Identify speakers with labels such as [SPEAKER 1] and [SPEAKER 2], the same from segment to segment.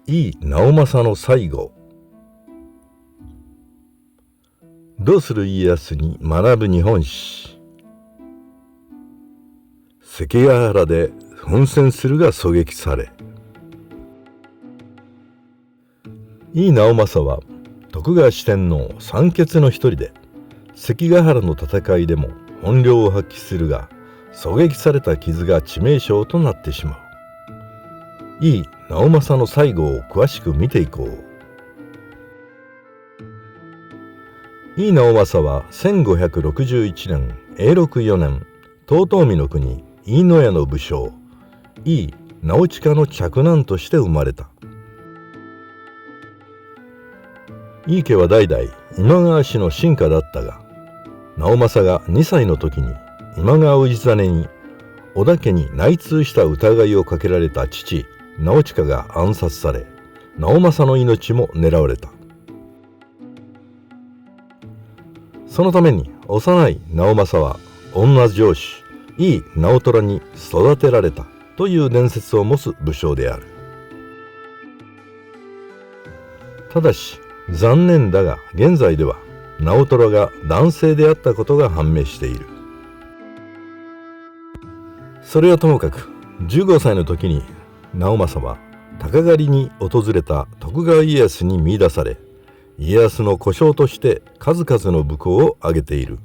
[SPEAKER 1] 井伊直政の西郷。どうする家康に学ぶ日本史。関ヶ原で奮戦するが狙撃され。井伊直政は徳川四天王三傑の一人で、関ヶ原の戦いでも本領を発揮するが狙撃された傷が致命傷となってしまう。井伊直政の西郷を詳しく見ていこう。井伊直政は1561年永禄4年遠江の国飯野屋の武将井伊直親の嫡男として生まれた。井伊家は代々今川氏の臣下だったが、直政が2歳の時に今川氏真に織田家に内通した疑いをかけられた父直親が暗殺され、直政の命も狙われた。そのために幼い直政は女城主井伊直虎に育てられたという伝説を持つ武将である。ただし残念だが現在では直虎が男性であったことが判明している。それはともかく15歳の時に直政は鷹狩りに訪れた徳川家康に見出され、家康の小姓として数々の武功を挙げている。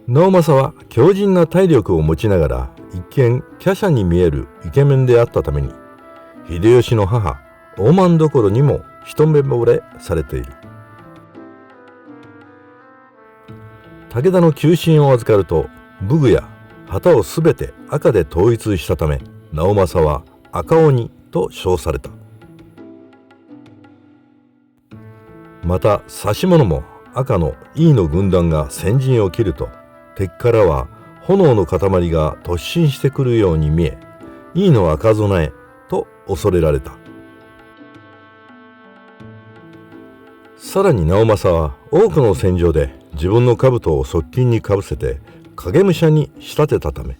[SPEAKER 1] 直政は強靭な体力を持ちながら一見華奢に見えるイケメンであったために、秀吉の母大政所にも一目惚れされている。武田の急進を預かると武具や旗をすべて赤で統一したため、直政は赤鬼と称された。また指物も赤の井伊の軍団が先陣を切ると、敵からは炎の塊が突進してくるように見え、井伊の赤備えと恐れられた。さらに直政は多くの戦場で自分の兜を側近にかぶせて影武者に仕立てたため、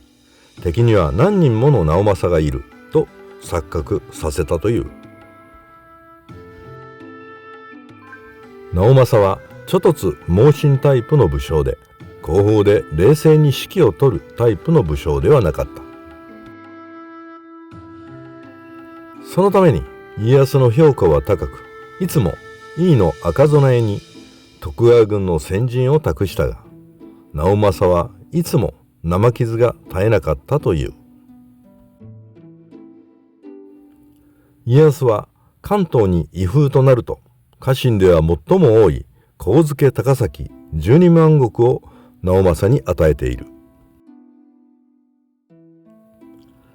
[SPEAKER 1] 敵には何人もの直政がいると錯覚させたという。直政は猪突猛進タイプの武将で、後方で冷静に指揮を執るタイプの武将ではなかった。そのために家康の評価は高く、いつも井伊の赤備えに徳川軍の先陣を託したが、直政はいつも生傷が絶えなかったという。家康は関東に威風となると、家臣では最も多い上野高崎12万石を直政に与えている。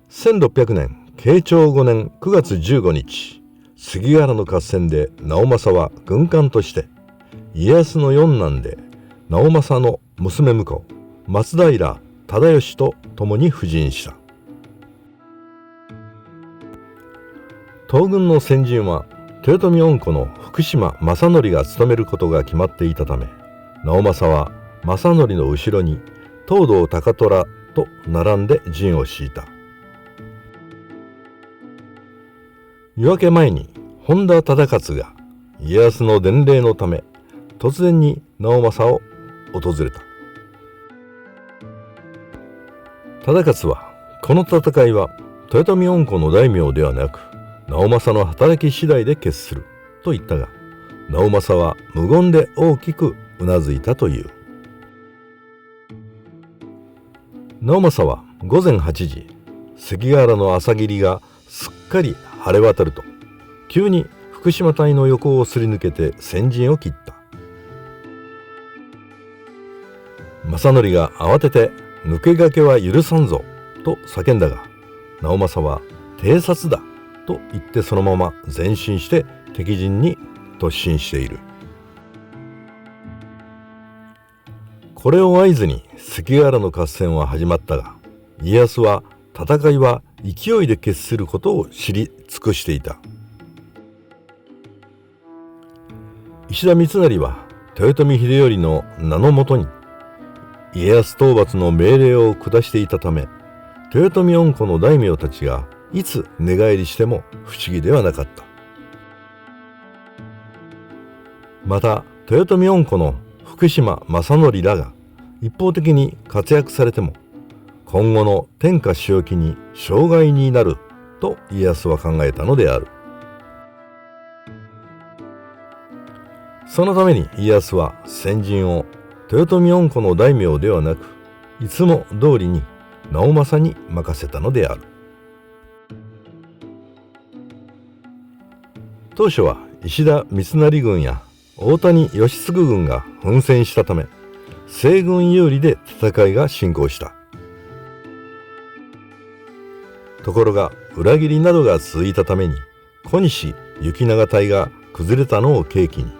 [SPEAKER 1] 1600年慶長5年9月15日、関ヶ原の合戦で直政は軍官として家康の四男で直政の娘婿松平忠義と共に布陣した。東軍の先陣は豊臣恩顧の福島正則が務めることが決まっていたため、直政は正則の後ろに東堂高虎と並んで陣を敷いた。夜明け前に本田忠勝が家康の伝令のため突然に直政を訪れた。忠勝はこの戦いは豊臣恩顧の大名ではなく直政の働き次第で決すると言ったが、直政は無言で大きくうなずいたという。直政は午前8時、関ヶ原の朝霧がすっかり晴れ渡ると、急に福島隊の横をすり抜けて先陣を切った。正則が慌てて抜け駆けは許さんぞと叫んだが、直政は偵察だと言ってそのまま前進して敵陣に突進している。これを合図に関ヶ原の合戦は始まったが、家康は戦いは勢いで決することを知り尽くしていた。石田三成は豊臣秀頼の名のもとに家康討伐の命令を下していたため、豊臣恩顧の大名たちがいつ寝返りしても不思議ではなかった。また豊臣恩子の福島正則らが一方的に活躍されても、今後の天下仕置きに障害になると家康は考えたのである。そのために家康は先陣を豊臣恩子の大名ではなく、いつも通りに直政に任せたのである。当初は石田三成軍や大谷義嗣軍が奮戦したため、西軍有利で戦いが進行した。ところが裏切りなどが続いたために、小西行長隊が崩れたのを契機に、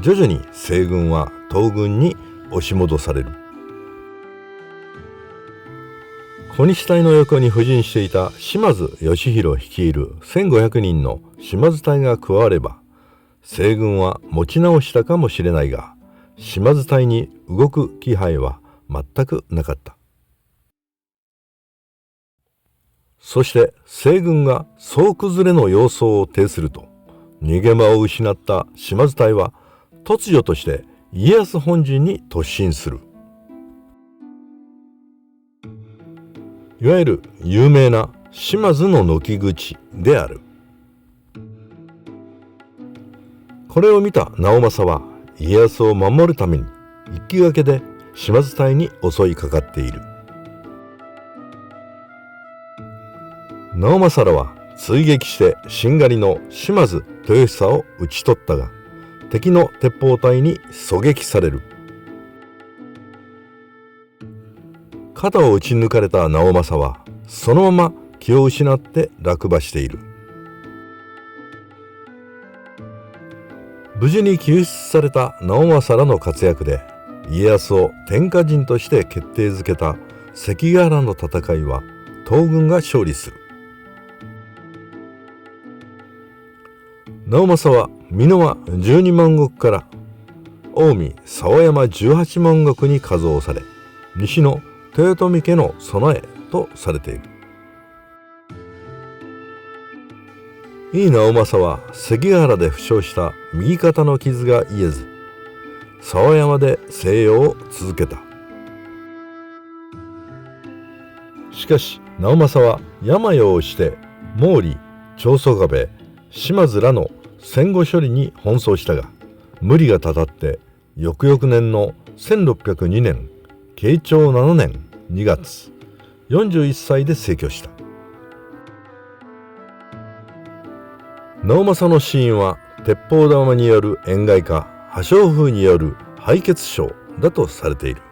[SPEAKER 1] 徐々に西軍は東軍に押し戻される。小西隊の横に布陣していた島津義弘率いる1500人の島津隊が加われば、西軍は持ち直したかもしれないが、島津隊に動く気配は全くなかった。そして西軍が総崩れの様相を呈すると、逃げ場を失った島津隊は突如として家康本陣に突進する。いわゆる有名な島津の軒口である。これを見た直政は家康を守るために一騎掛けで島津隊に襲いかかっている。直政らは追撃してしんがりの島津豊久を討ち取ったが、敵の鉄砲隊に狙撃される。肩を撃ち抜かれた直政はそのまま気を失って落馬している。無事に救出された直政らの活躍で、家康を天下人として決定づけた関ヶ原の戦いは東軍が勝利する。直政は箕輪12万石から近江沢山18万石に加増され、西の豊臣家の備えとされている。井伊直政は関ヶ原で負傷した右肩の傷が癒えず、沢山で静養を続けた。しかし直政は病を押して毛利、長宗我部、島津らの戦後処理に奔走したが、無理がたたって翌々年の1602年慶長7年2月41歳で逝去した。直政の死因は鉄砲玉による塩害か破傷風による敗血症だとされている。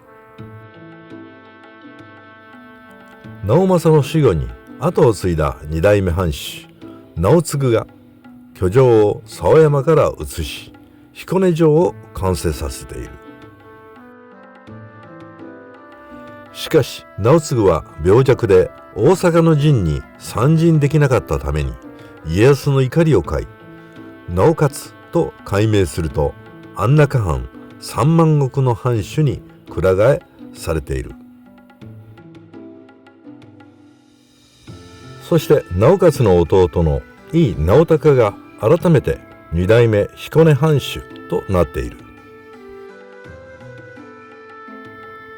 [SPEAKER 1] 直政の死後に後を継いだ二代目藩主直次が居城を沢山から移し、彦根城を完成させている。しかし直次は病弱で大阪の陣に参陣できなかったために、家康の怒りを買い、直勝と改名すると安中藩3万石の藩主にくら替えされている。そして直勝の弟の井伊直孝が改めて二代目彦根藩主となっている。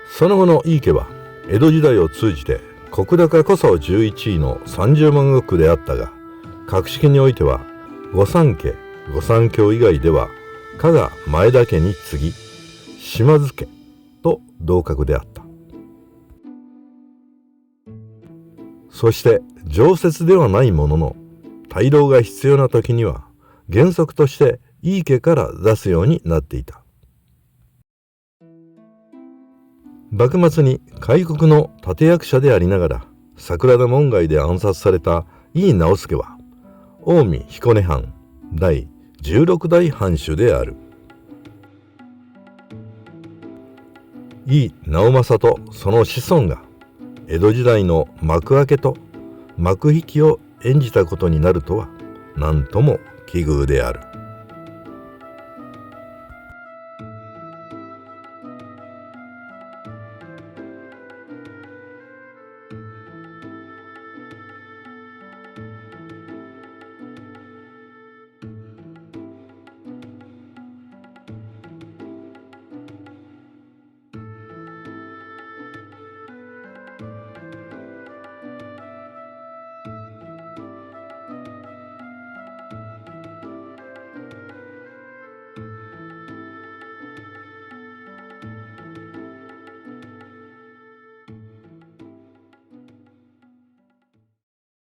[SPEAKER 1] その後の井伊家は江戸時代を通じて石高こそ11位の30万石であったが、格式においては御三家御三卿以外では加賀前田家に次ぎ島津家と同格であった。そして常設ではないものの、大老が必要な時には原則として井伊家から出すようになっていた。幕末に開国の立役者でありながら桜田門外で暗殺された井伊直弼は近江彦根藩第16代藩主である。井伊直政とその子孫が江戸時代の幕開けと幕引きを演じたことになるとは何とも奇遇である。